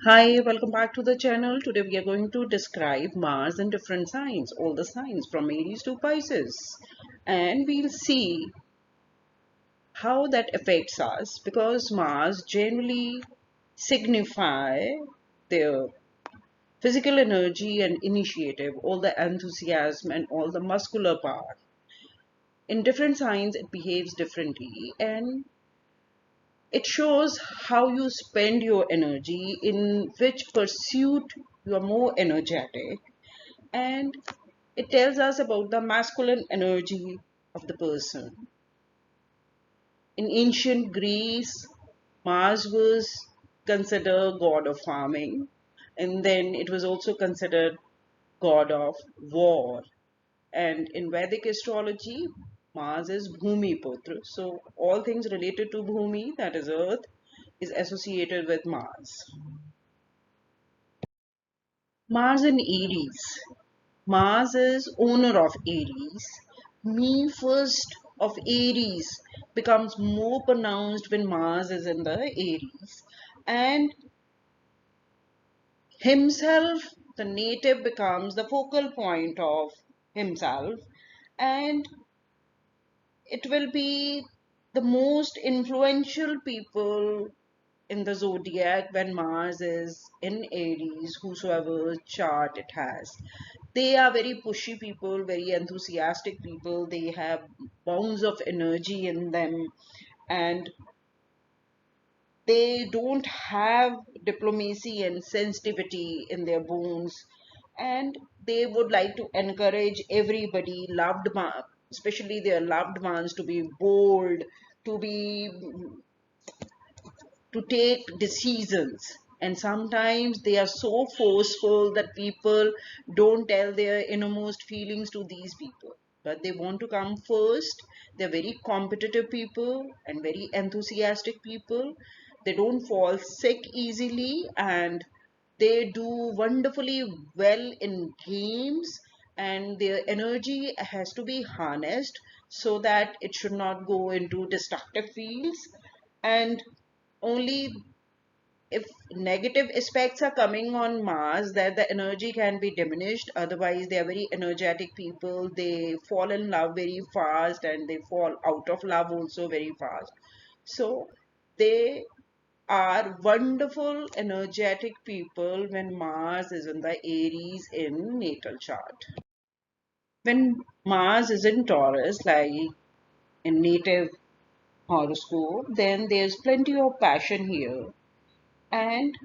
Hi, welcome back to the channel. Today we are going to describe Mars in different signs, all the signs from Aries to Pisces. And we'll see how that affects us because Mars generally signify their physical energy and initiative, all the enthusiasm and all the muscular power. In different signs, it behaves differently and it shows how you spend your energy, in which pursuit you are more energetic, and it tells us about the masculine energy of the person. In ancient Greece, Mars was considered god of farming, and then it was also considered god of war. And in Vedic astrology, Mars is Bhumiputra. So all things related to Bhumi, that is Earth, is associated with Mars. Mars in Aries. Mars is owner of Aries. Me first of Aries becomes more pronounced when Mars is in the Aries. And himself, the native, becomes the focal point of himself. And it will be the most influential people in the zodiac when Mars is in Aries, whosoever chart it has. They are very pushy people, very enthusiastic people. They have bounds of energy in them, and they don't have diplomacy and sensitivity in their bones. And they would like to encourage everybody, especially their loved ones, to be bold, to be to take decisions. And sometimes they are so forceful that people don't tell their innermost feelings to these people, but they want to come first. They're very competitive people and very enthusiastic people. They don't fall sick easily, and they do wonderfully well in games, and their energy has to be harnessed so that it should not go into destructive fields. And only if negative aspects are coming on Mars, that the energy can be diminished. Otherwise, they are very energetic people. They fall in love very fast and they fall out of love also very fast. So they are wonderful, energetic people when Mars is in the Aries in natal chart. When Mars is in Taurus, like in native horoscope, then there's plenty of passion here and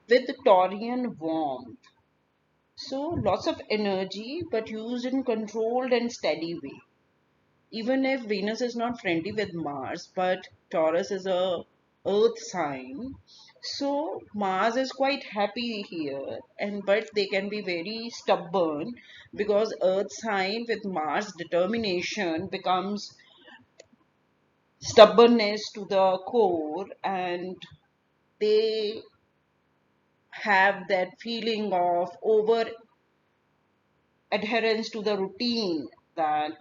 with Taurian warmth. So lots of energy, but used in controlled and steady way. Even if Venus is not friendly with Mars, but Taurus is a earth sign, so Mars is quite happy here, and but they can be very stubborn because earth sign with Mars determination becomes stubbornness to the core, and they have that feeling of over adherence to the routine. That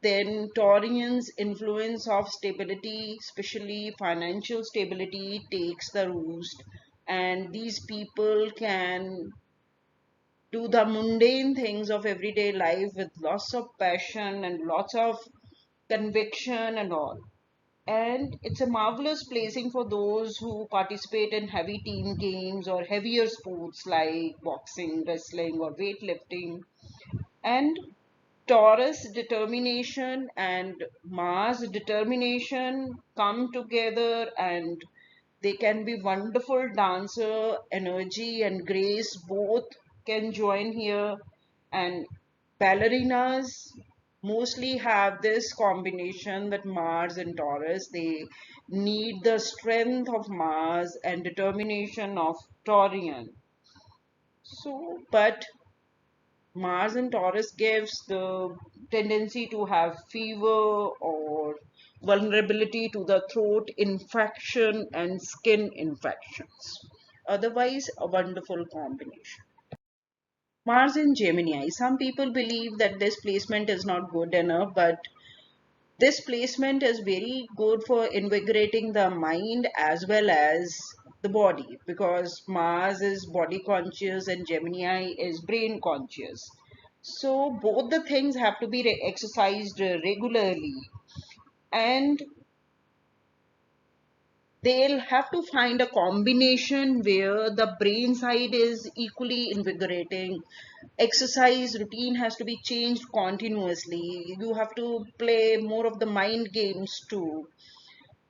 then Taurian's influence of stability, especially financial stability, takes the roost, and these people can do the mundane things of everyday life with lots of passion and lots of conviction and all. And it's a marvelous placing for those who participate in heavy team games or heavier sports like boxing, wrestling, or weightlifting. And Taurus determination and Mars determination come together, and they can be wonderful dancer. Energy and grace both can join here, and ballerinas mostly have this combination that Mars and Taurus, they need the strength of Mars and determination of Taurian. So, but Mars in Taurus gives the tendency to have fever or vulnerability to the throat infection and skin infections. Otherwise, a wonderful combination. Mars in Gemini. Some people believe that this placement is not good enough, but this placement is very good for invigorating the mind as well as the body, because Mars is body conscious and Gemini is brain conscious. So both the things have to be exercised regularly, and they'll have to find a combination where the brain side is equally invigorating. Exercise routine has to be changed continuously. You have to play more of the mind games too.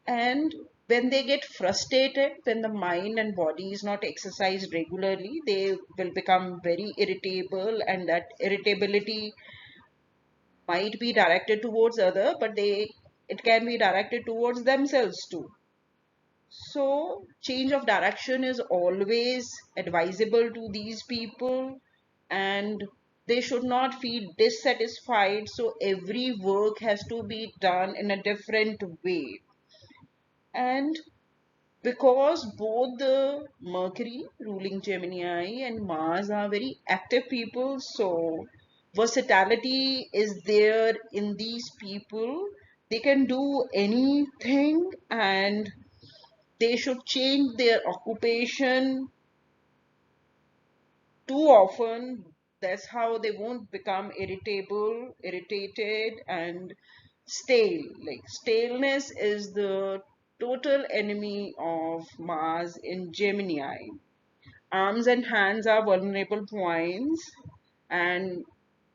And when they get frustrated, when the mind and body is not exercised regularly, they will become very irritable, and that irritability might be directed towards other, but it can be directed towards themselves too. So change of direction is always advisable to these people, and they should not feel dissatisfied. So every work has to be done in a different way. And because both the Mercury ruling Gemini and Mars are very active people, so versatility is there in these people. They can do anything, and they should change their occupation too often. That's how they won't become irritated, and stale. Like staleness is the total enemy of Mars in Gemini. Arms and hands are vulnerable points, and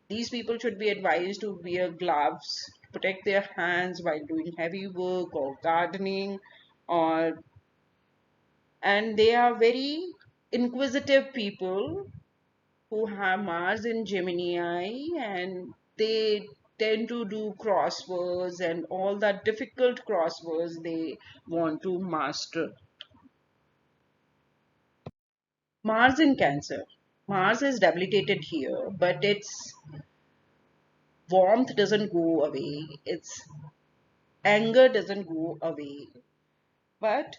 these people should be advised to wear gloves to protect their hands while doing heavy work or gardening, or and they are very inquisitive people who have Mars in Gemini, and they tend to do crosswords and all that difficult crosswords they want to master. Mars in Cancer. Mars is debilitated here, but its warmth doesn't go away, its anger doesn't go away. But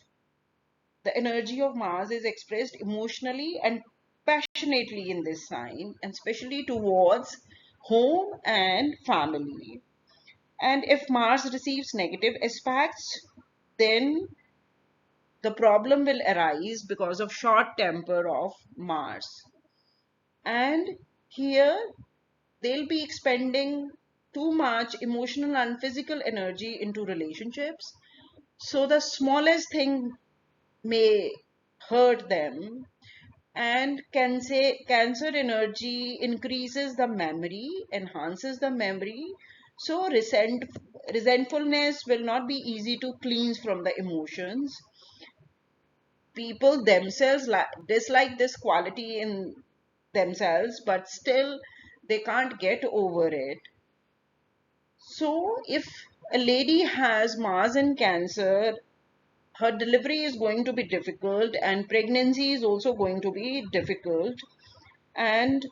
the energy of Mars is expressed emotionally and passionately in this sign, and especially towards home and family. And if Mars receives negative aspects, then the problem will arise because of short temper of Mars. And here they'll be expending too much emotional and physical energy into relationships. So the smallest thing may hurt them. And cancer energy increases the memory, enhances the memory. So resentfulness will not be easy to cleanse from the emotions. People themselves dislike this quality in themselves, but still they can't get over it. So if a lady has Mars in Cancer, her delivery is going to be difficult, and pregnancy is also going to be difficult. And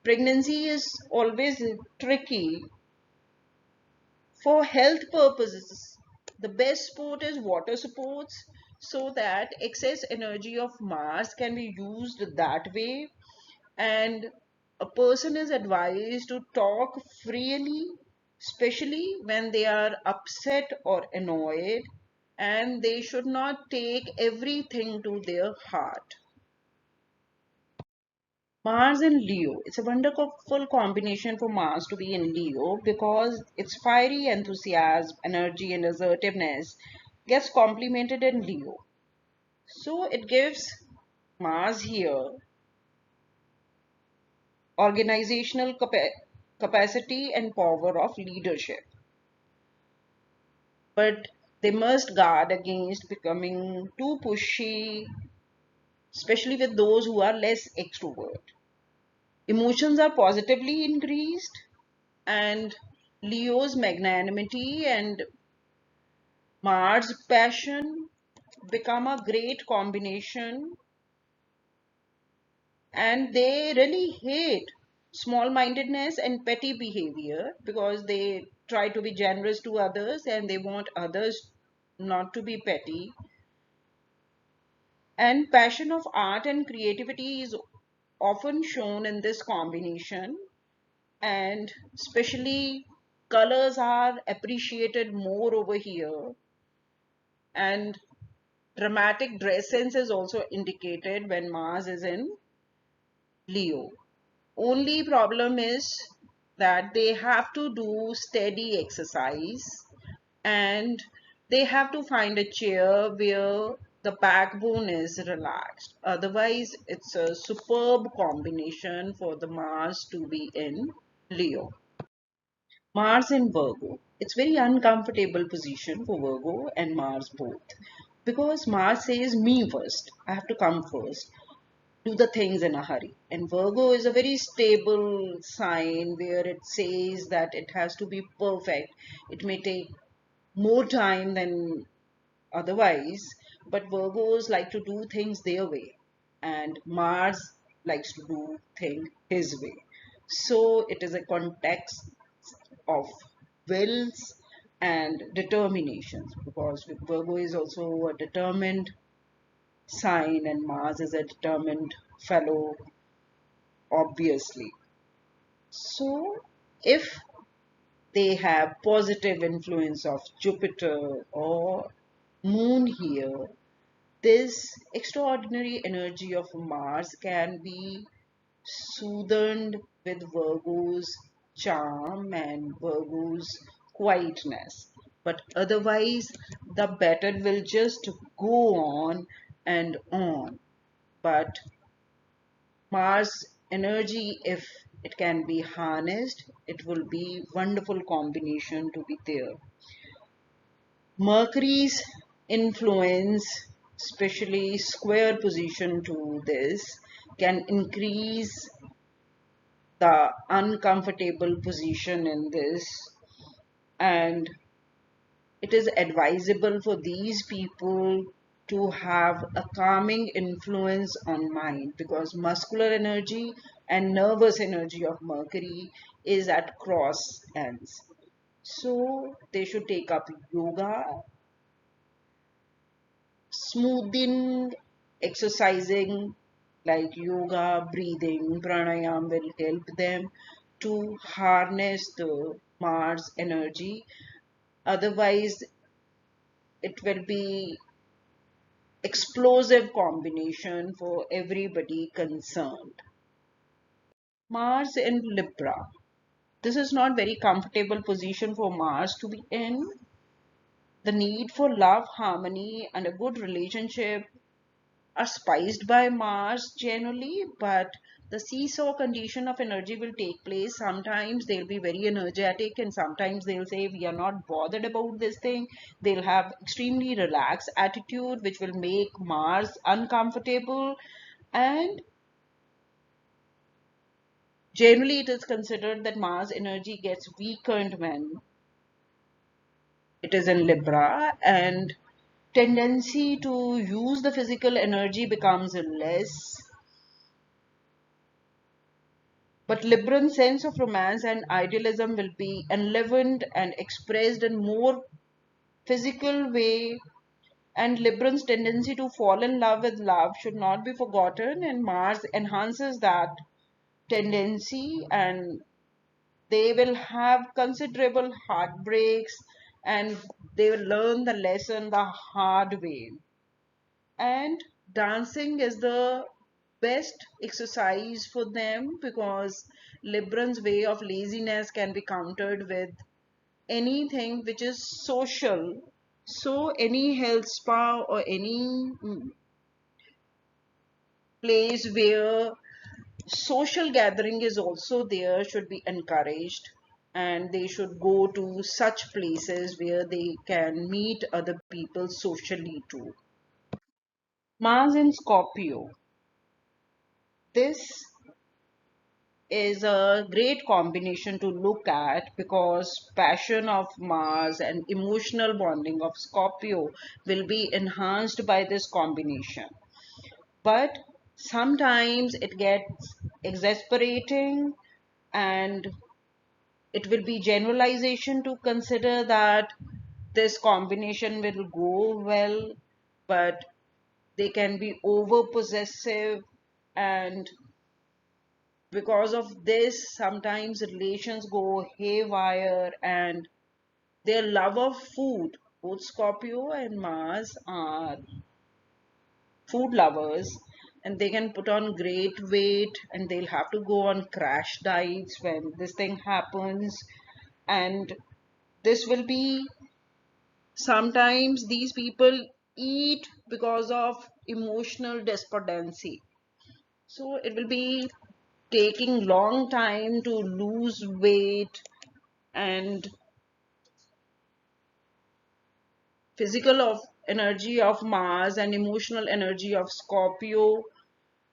pregnancy is always tricky. For health purposes, the best sport is water sports, so that excess energy of Mars can be used that way. And a person is advised to talk freely, especially when they are upset or annoyed, and they should not take everything to their heart. Mars in Leo. It's a wonderful combination for Mars to be in Leo, because its fiery enthusiasm, energy, and assertiveness gets complemented in Leo. So it gives Mars here organizational capacity and power of leadership. But they must guard against becoming too pushy, especially with those who are less extrovert. Emotions are positively increased, and Leo's magnanimity and Mars' passion become a great combination, and they really hate small mindedness and petty behavior, because they try to be generous to others and they want others not to be petty. And passion of art and creativity is often shown in this combination, and especially colors are appreciated more over here. And dramatic dress sense is also indicated when Mars is in Leo. Only problem is that they have to do steady exercise, and they have to find a chair where the backbone is relaxed. Otherwise, it's a superb combination for the Mars to be in Leo. Mars in Virgo. It's very uncomfortable position for Virgo and Mars both. Because Mars says me first. I have to come first. Do the things in a hurry. And Virgo is a very stable sign where it says that it has to be perfect. It may take more time than otherwise, but Virgos like to do things their way, and Mars likes to do things his way. So it is a context of wills and determinations, because Virgo is also a determined sign and Mars is a determined fellow, obviously. So if they have positive influence of Jupiter or Moon here, this extraordinary energy of Mars can be soothed with Virgo's charm and Virgo's quietness. But otherwise, the battle will just go on and on. But Mars energy, if it can be harnessed, it will be wonderful combination to be there. Mercury's influence, especially square position to this, can increase the uncomfortable position in this, and it is advisable for these people to have a calming influence on mind, because muscular energy and nervous energy of Mercury is at cross ends. So they should take up yoga, smoothing, exercising like yoga, breathing, pranayam will help them to harness the Mars energy. Otherwise, it will be explosive combination for everybody concerned. Mars in Libra. This is not very comfortable position for Mars to be in. The need for love, harmony, and a good relationship are spiced by Mars generally, but the seesaw condition of energy will take place. Sometimes they'll be very energetic, and sometimes they'll say, we are not bothered about this thing. They'll have extremely relaxed attitude, which will make Mars uncomfortable. And generally, it is considered that Mars energy gets weakened when it is in Libra, and tendency to use the physical energy becomes less. But Libran's sense of romance and idealism will be enlivened and expressed in more physical way, and Libran's tendency to fall in love with love should not be forgotten, and Mars enhances that tendency, and they will have considerable heartbreaks, and they will learn the lesson the hard way. And dancing is the best exercise for them, because Libran's way of laziness can be countered with anything which is social. So any health spa or any place where social gathering is also there should be encouraged, and they should go to such places where they can meet other people socially too. Mars in Scorpio. This is a great combination to look at, because passion of Mars and emotional bonding of Scorpio will be enhanced by this combination. But sometimes it gets exasperating, and it will be generalization to consider that this combination will go well, but they can be over possessive, and because of this sometimes relations go haywire, and their love of food, both Scorpio and Mars are food lovers, and they can put on great weight, and they'll have to go on crash diets when this thing happens. And this will be, sometimes these people eat because of emotional despondency, so it will be taking long time to lose weight. And physical of energy of Mars and emotional energy of Scorpio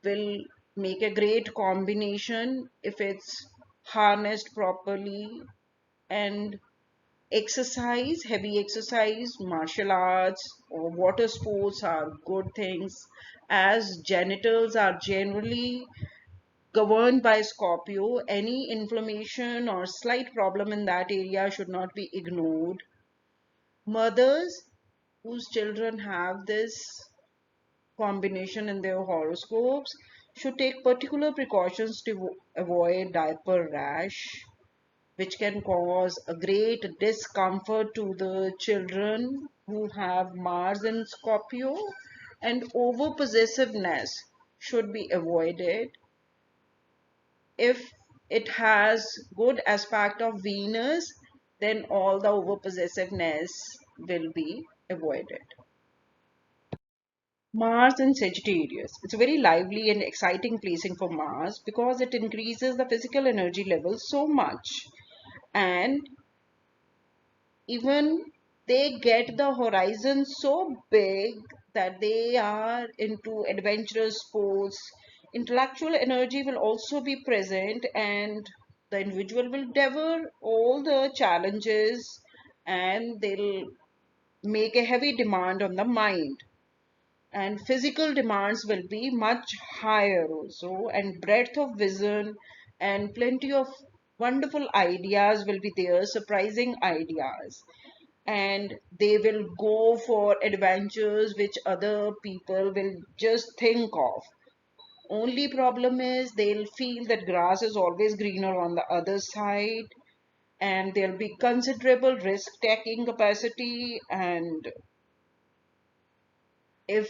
will make a great combination if it's harnessed properly. And exercise, heavy exercise, martial arts or water sports are good things, as genitals are generally governed by Scorpio. Any inflammation or slight problem in that area should not be ignored. Mothers whose children have this combination in their horoscopes should take particular precautions to avoid diaper rash, which can cause a great discomfort to the children who have Mars in Scorpio. And over possessiveness should be avoided. If it has good aspect of Venus, then all the over possessiveness will be avoided. Mars in Sagittarius. It's a very lively and exciting placing for Mars because it increases the physical energy level so much. And even they get the horizon so big that they are into adventurous sports. Intellectual energy will also be present, and the individual will devour all the challenges, and they'll make a heavy demand on the mind. And physical demands will be much higher also, and breadth of vision and plenty of wonderful ideas will be there, surprising ideas. And they will go for adventures which other people will just think of. Only problem is they'll feel that grass is always greener on the other side, and there'll be considerable risk taking capacity. And if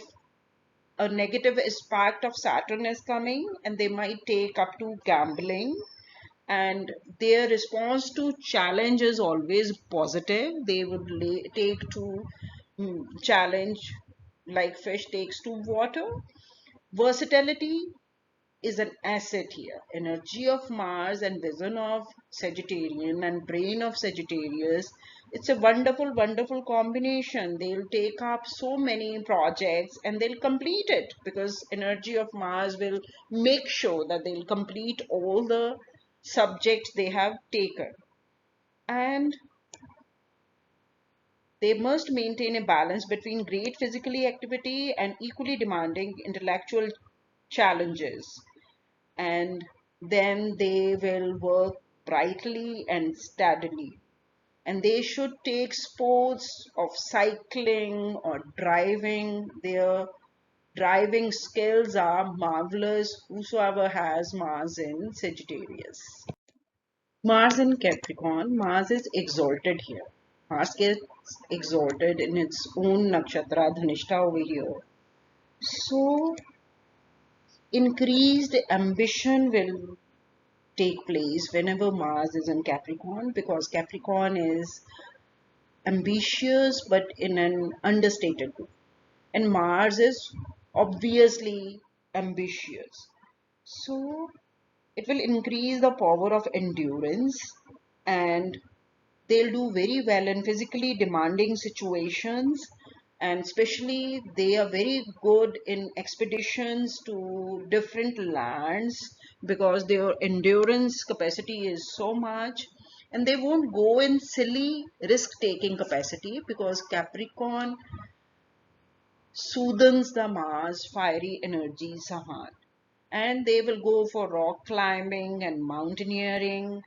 a negative aspect of Saturn is coming, and they might take up to gambling, and their response to challenge is always positive. They would take to challenge like fish takes to water. Versatility is an asset here. Energy of Mars and vision of Sagittarian and brain of Sagittarius. It's a wonderful, wonderful combination. They'll take up so many projects and they'll complete it because energy of Mars will make sure that they'll complete all the subjects they have taken. And they must maintain a balance between great physical activity and equally demanding intellectual challenges. And then they will work brightly and steadily. And they should take sports of cycling or driving. Their driving skills are marvelous, whosoever has Mars in Sagittarius. Mars in Capricorn, Mars is exalted here. Mars gets exalted in its own nakshatra, Dhanishta over here. So, increased ambition will take place whenever Mars is in Capricorn, because Capricorn is ambitious but in an understated way. And Mars is obviously ambitious. So it will increase the power of endurance, and they'll do very well in physically demanding situations. And especially they are very good in expeditions to different lands because their endurance capacity is so much. And they won't go in silly risk taking capacity because Capricorn soothes the Mars fiery energy Sahan. And they will go for rock climbing and mountaineering.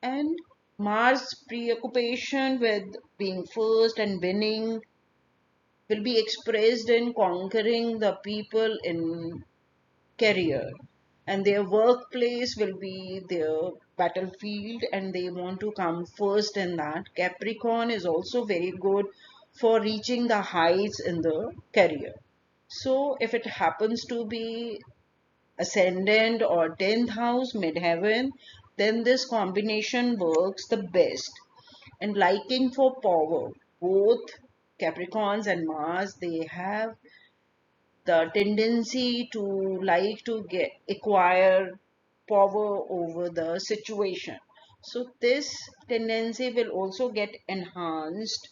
And Mars' preoccupation with being first and winning will be expressed in conquering the people in career. And their workplace will be their battlefield, and they want to come first in that. Capricorn is also very good for reaching the heights in the career. So if it happens to be ascendant or 10th house, midheaven, then this combination works the best. And liking for power, both Capricorns and Mars, they have the tendency to like to get acquire power over the situation. So this tendency will also get enhanced,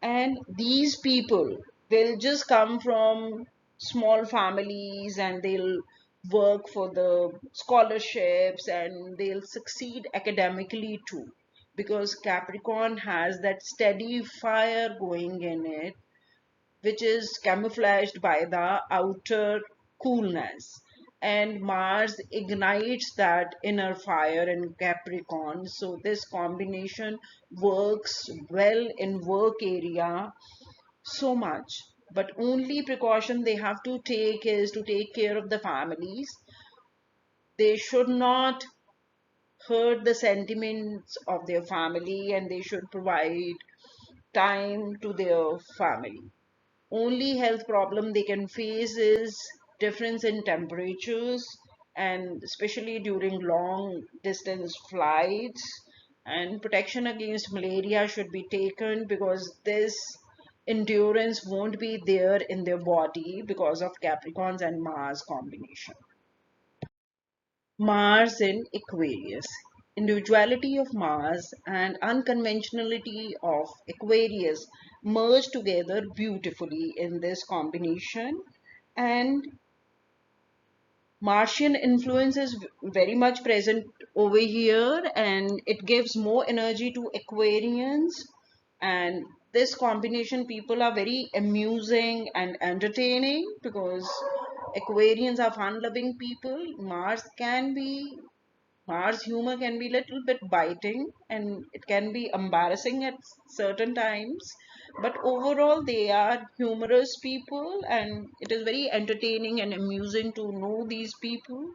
and these people will just come from small families and they'll work for the scholarships and they'll succeed academically too, because Capricorn has that steady fire going in it, which is camouflaged by the outer coolness. And Mars ignites that inner fire in Capricorn. So this combination works well in work area so much. But only precaution they have to take is to take care of the families. They should not hurt the sentiments of their family and they should provide time to their family. Only health problem they can face is difference in temperatures, and especially during long distance flights. And protection against malaria should be taken, because this endurance won't be there in their body because of Capricorns and Mars combination. Mars in Aquarius. Individuality of Mars and unconventionality of Aquarius merge together beautifully in this combination, and Martian influence is very much present over here, and it gives more energy to Aquarians. And this combination, people are very amusing and entertaining because Aquarians are fun-loving people. Mars humor can be a little bit biting and it can be embarrassing at certain times, but overall they are humorous people and it is very entertaining and amusing to know these people.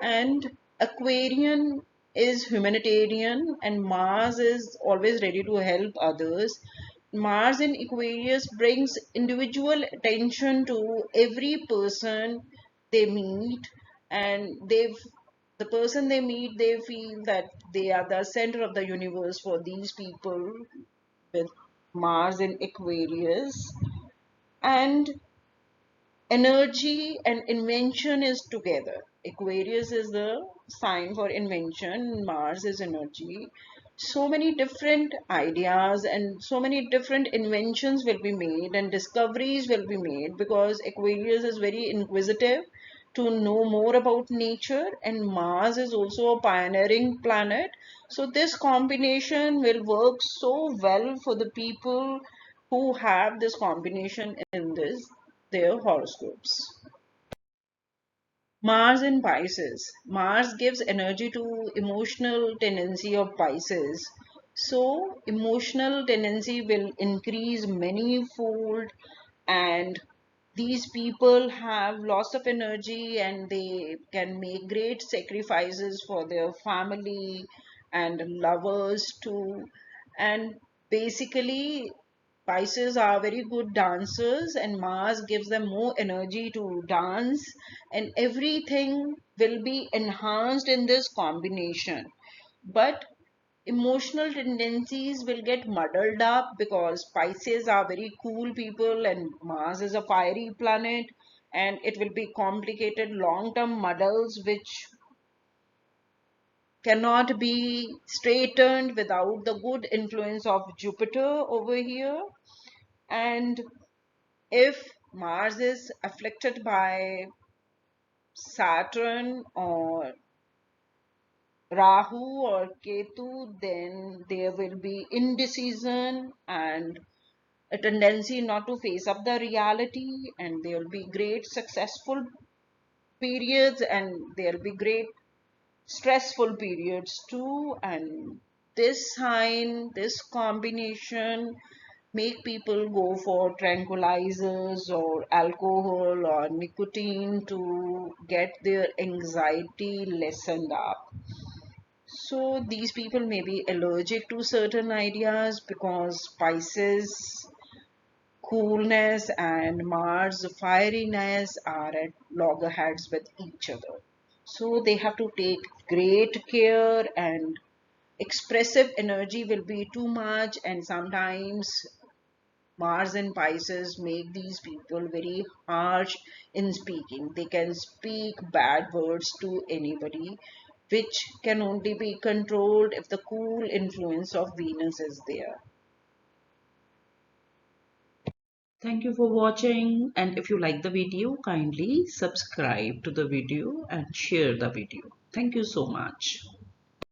And Aquarian is humanitarian and Mars is always ready to help others. Mars in Aquarius brings individual attention to every person they meet, and the person they meet, they feel that they are the center of the universe for these people with Mars in Aquarius. And energy and invention is together. Aquarius is the sign for invention, Mars is energy. So many different ideas and so many different inventions will be made and discoveries will be made, because Aquarius is very inquisitive to know more about nature, and Mars is also a pioneering planet. So this combination will work so well for the people who have this combination in their horoscopes. Mars in Pisces. Mars gives energy to emotional tendency of Pisces. So emotional tendency will increase many-fold, and these people have lots of energy and they can make great sacrifices for their family and lovers too. And basically Pisces are very good dancers, and Mars gives them more energy to dance, and everything will be enhanced in this combination. But emotional tendencies will get muddled up because Pisces are very cool people and Mars is a fiery planet, and it will be complicated long term muddles which cannot be straightened without the good influence of Jupiter over here. And if Mars is afflicted by Saturn or Rahu or Ketu, then there will be indecision and a tendency not to face up the reality, and there will be great successful periods and there will be great stressful periods too. And this sign, this combination make people go for tranquilizers or alcohol or nicotine to get their anxiety lessened up. So these people may be allergic to certain ideas because Pisces coolness and Mars fieriness are at loggerheads with each other. So they have to take great care, and expressive energy will be too much, and sometimes Mars and Pisces make these people very harsh in speaking. They can speak bad words to anybody, which can only be controlled if the cool influence of Venus is there. Thank you for watching, and if you like the video, kindly subscribe to the video and share the video. Thank you so much.